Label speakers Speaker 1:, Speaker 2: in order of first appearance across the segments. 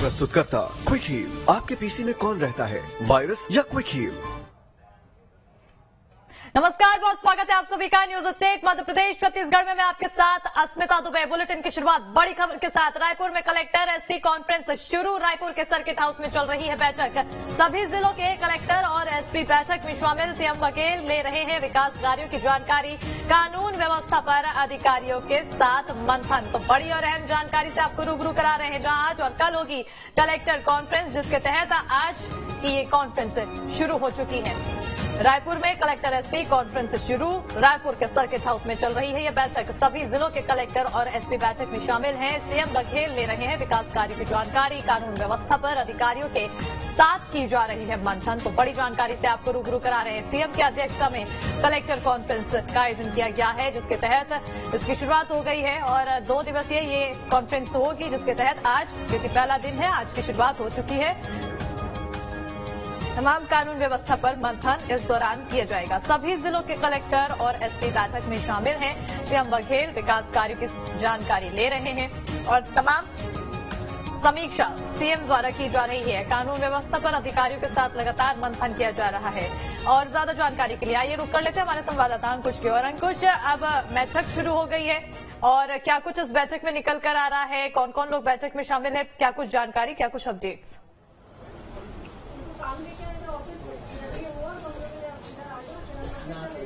Speaker 1: प्रस्तुतकर्ता quick heal. आपके PC में कौन रहता है, वायरस या क्विक हील?
Speaker 2: नमस्कार, बहुत स्वागत है आप सभी का न्यूज स्टेट मध्य प्रदेश छत्तीसगढ़ में। मैं आपके साथ अस्मिता दुबे। बुलेटिन की शुरुआत बड़ी खबर के साथ। रायपुर में कलेक्टर एसपी कॉन्फ्रेंस शुरू। रायपुर के सर्किट हाउस में चल रही है बैठक। सभी जिलों के कलेक्टर और एसपी बैठक में शामिल। सीएम बघेल ले रहे हैं विकास कार्यों की जानकारी। कानून व्यवस्था पर अधिकारियों के साथ मंथन। तो बड़ी और अहम जानकारी से आपको रूबरू करा रहे हैं, जहां आज और कल होगी कलेक्टर कॉन्फ्रेंस, जिसके तहत आज की ये कॉन्फ्रेंस शुरू हो चुकी है। रायपुर में कलेक्टर एसपी कॉन्फ्रेंस शुरू। रायपुर के सर्किट हाउस में चल रही है यह बैठक। सभी जिलों के कलेक्टर और एसपी बैठक में शामिल हैं। सीएम बघेल ले रहे हैं विकास कार्यों की जानकारी। कानून व्यवस्था पर अधिकारियों के साथ की जा रही है मंथन। तो बड़ी जानकारी से आपको रूबरू करा रहे हैं। सीएम की अध्यक्षता में कलेक्टर कॉन्फ्रेंस का आयोजन किया गया है, जिसके तहत इसकी शुरुआत हो गई है और 2 दिवसीय ये कॉन्फ्रेंस होगी, जिसके तहत आज, क्योंकि पहला दिन है, आज की शुरुआत हो चुकी है। तमाम कानून व्यवस्था पर मंथन इस दौरान किया जाएगा। सभी जिलों के कलेक्टर और एसपी बैठक में शामिल हैं। सीएम बघेल विकास कार्यों की जानकारी ले रहे हैं और तमाम समीक्षा सीएम द्वारा की जा रही है। कानून व्यवस्था पर अधिकारियों के साथ लगातार मंथन किया जा रहा है। और ज्यादा जानकारी के लिए आइए रुक कर लेते हैं हमारे संवाददाता अंकुश की। और अंकुश, अब बैठक शुरू हो गई है और क्या कुछ इस बैठक में निकल कर आ रहा है? कौन कौन लोग बैठक में शामिल है? क्या कुछ जानकारी, क्या कुछ अपडेट्स?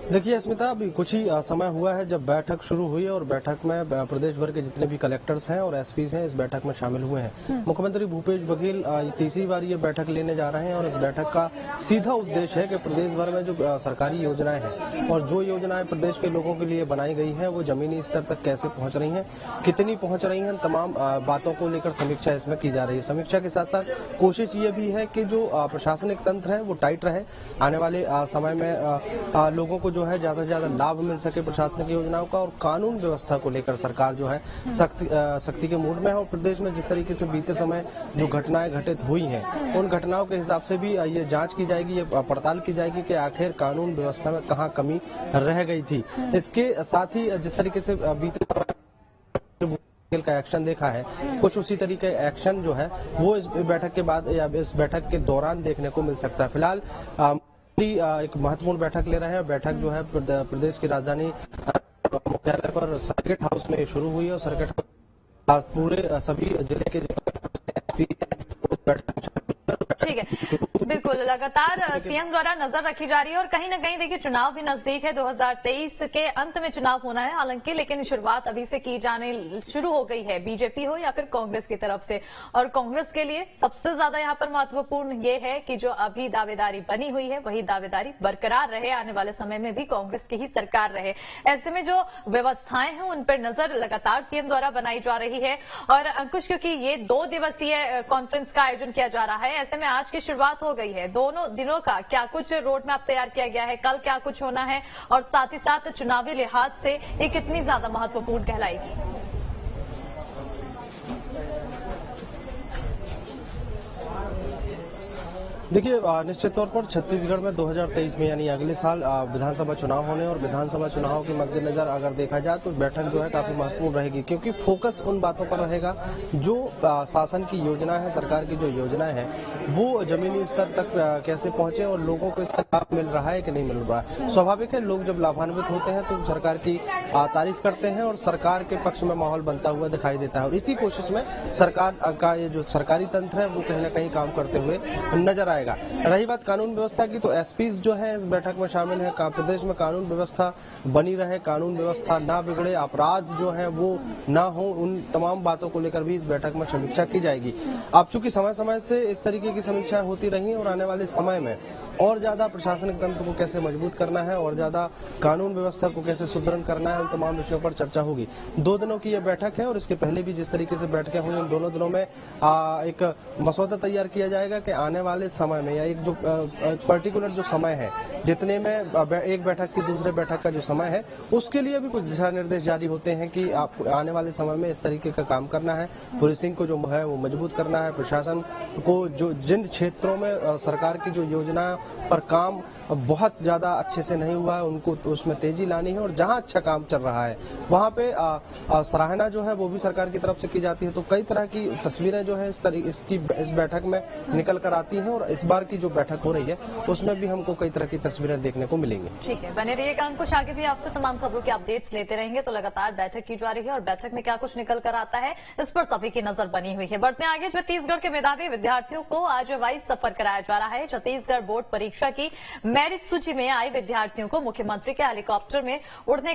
Speaker 3: देखिए अस्मिता, अभी कुछ ही समय हुआ है जब बैठक शुरू हुई है और बैठक में प्रदेश भर के जितने भी कलेक्टर्स हैं और एसपीज हैं इस बैठक में शामिल हुए हैं। मुख्यमंत्री भूपेश बघेल तीसरी बार ये बैठक लेने जा रहे हैं और इस बैठक का सीधा उद्देश्य है कि प्रदेश भर में जो सरकारी योजनाएं हैं और जो योजनाएं प्रदेश के लोगों के लिए बनाई गई हैं वो जमीनी स्तर तक कैसे पहुंच रही हैं, कितनी पहुंच रही हैं, तमाम बातों को लेकर समीक्षा इसमें की जा रही है। समीक्षा के साथ साथ कोशिश ये भी है कि जो प्रशासनिक तंत्र है वो टाइट रहे। आने वाले समय में लोगों को जो है ज्यादा से ज्यादा लाभ मिल सके प्रशासनिक योजनाओं का। और कानून व्यवस्था को लेकर सरकार जो है सख्ती के मूड में है। और प्रदेश में जिस तरीके से बीते समय जो घटनाएं घटित हुई हैं उन घटनाओं के हिसाब से भी ये जांच की जाएगी, ये पड़ताल की जाएगी कि आखिर कानून व्यवस्था में कहां कमी रह गई थी। इसके साथ ही जिस तरीके से बीते समय का एक्शन देखा है, कुछ उसी तरीके एक्शन जो है वो इस बैठक के बाद या इस बैठक के दौरान देखने को मिल सकता है। फिलहाल एक महत्वपूर्ण बैठक ले रहे हैं। बैठक जो है प्रदेश की राजधानी मुख्यालय पर सर्किट हाउस में शुरू हुई है और सर्किट हाउस पूरे सभी जिले के
Speaker 2: ठीक है, बिल्कुल लगातार सीएम द्वारा नजर रखी जा रही है। और कहीं ना कहीं देखिए, चुनाव भी नजदीक है। 2023 के अंत में चुनाव होना है हालांकि, लेकिन शुरुआत अभी से की जाने शुरू हो गई है, बीजेपी हो या फिर कांग्रेस की तरफ से। और कांग्रेस के लिए सबसे ज्यादा यहाँ पर महत्वपूर्ण ये है कि जो अभी दावेदारी बनी हुई है वही दावेदारी बरकरार रहे, आने वाले समय में भी कांग्रेस की ही सरकार रहे। ऐसे में जो व्यवस्थाएं हैं उन पर नजर लगातार सीएम द्वारा बनाई जा रही है। और अंकुश, क्योंकि ये 2 दिवसीय कॉन्फ्रेंस का आयोजन किया जा रहा है, ऐसे में आज की शुरुआत हो गई है। दोनों दिनों का क्या कुछ रोड मैप तैयार किया गया है, कल क्या कुछ होना है और साथ ही साथ चुनावी लिहाज से ये कितनी ज्यादा महत्वपूर्ण कहलाएगी?
Speaker 3: देखिए, निश्चित तौर पर छत्तीसगढ़ में 2023 में यानी अगले साल विधानसभा चुनाव होने और विधानसभा चुनाव के मद्देनजर अगर देखा जाए तो बैठक जो है काफी महत्वपूर्ण रहेगी, क्योंकि फोकस उन बातों पर रहेगा जो शासन की योजना है, सरकार की जो योजनाएं हैं वो जमीनी स्तर तक कैसे पहुंचे और लोगों को इसका लाभ मिल रहा है कि नहीं मिल रहा है। स्वाभाविक है, लोग जब लाभान्वित होते हैं तो सरकार की तारीफ करते हैं और सरकार के पक्ष में माहौल बनता हुआ दिखाई देता है। और इसी कोशिश में सरकार का ये जो सरकारी तंत्र है वो कहीं ना कहीं काम करते हुए नजर आएगा। रही बात कानून व्यवस्था की, तो एसपीज जो है इस बैठक में शामिल है। प्रदेश में कानून व्यवस्था बनी रहे, कानून व्यवस्था ना बिगड़े, अपराध जो है वो ना हो, उन तमाम बातों को लेकर भी इस बैठक में समीक्षा की जाएगी। अब चूंकि समय समय से इस तरीके की समीक्षा होती रही और आने वाले समय में और ज्यादा प्रशासनिक तंत्र को कैसे मजबूत करना है और ज्यादा कानून व्यवस्था को कैसे सुदृढ़ करना है, उन तमाम विषयों पर चर्चा होगी। 2 दिनों की यह बैठक है और इसके पहले भी जिस तरीके से बैठकें हुई, इन दोनों दिनों में एक मसौदा तैयार किया जाएगा कि आने वाले समय में या एक जो पर्टिकुलर जो समय है जितने में एक बैठक से दूसरे बैठक का जो समय है उसके लिए भी कुछ दिशा निर्देश जारी होते हैं कि आप आने वाले समय में इस तरीके का काम करना है। पुलिसिंग को जो है वो मजबूत करना है, प्रशासन को जो जिन क्षेत्रों में सरकार की जो योजना पर काम बहुत ज्यादा अच्छे से नहीं हुआ है उनको तो उसमें तेजी लानी है और जहां अच्छा काम चल रहा है वहां पे सराहना जो है वो भी सरकार की तरफ से की जाती है। तो कई तरह की तस्वीरें जो है इस बैठक में निकल कर आती हैं और इस बार की जो बैठक हो रही है उसमें भी हमको कई तरह की तस्वीरें देखने को मिलेंगी।
Speaker 2: ठीक है, बने रहिएगा अंकुश, आगे भी आपसे तमाम खबरों के अपडेट्स लेते रहेंगे। तो लगातार बैठक की जा रही है और बैठक में क्या कुछ निकल कर आता है इस पर सभी की नजर बनी हुई है। बढ़ते आगे, छत्तीसगढ़ के मेधावी विद्यार्थियों को आज हवाई सफर कराया जा रहा है। छत्तीसगढ़ बोर्ड परीक्षा की मेरिट सूची में आए विद्यार्थियों को मुख्यमंत्री के हेलीकॉप्टर में उड़ने का